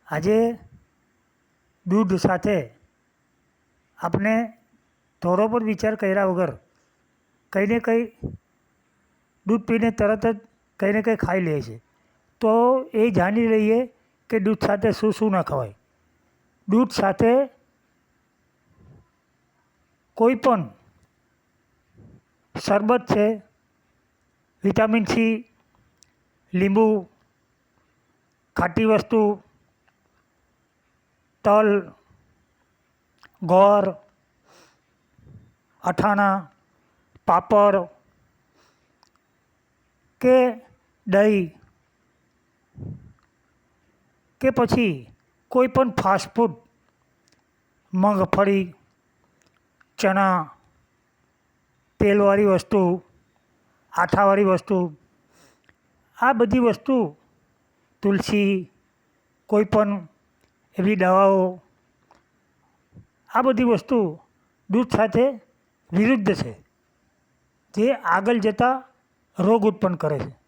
આજે દૂધ સાથે આપણે થોડો પણ વિચાર કર્યા વગર કંઈ ને કંઈ દૂધ પીને તરત જ કંઈ ને કંઈ ખાઈ લે છે. તો એ જાણી લઈએ કે દૂધ સાથે શું શું ન ખવાય. દૂધ સાથે કોઈ પણ શરબત છે, વિટામિન સી, લીંબુ, ખાટી વસ્તુ, તલ, ગોળ, અથાણા, પાપડ કે દહીં કે પછી કોઈ પણ ફાસ્ટફૂડ, મગફળી, ચણા, તેલવાળી વસ્તુ, આથાવાળી વસ્તુ, આ બધી વસ્તુ, તુલસી, કોઈ પણ એવી દવાઓ, આ બધી વસ્તુ દૂધ સાથે વિરુદ્ધ છે, જે આગળ જતાં રોગ ઉત્પન્ન કરે છે.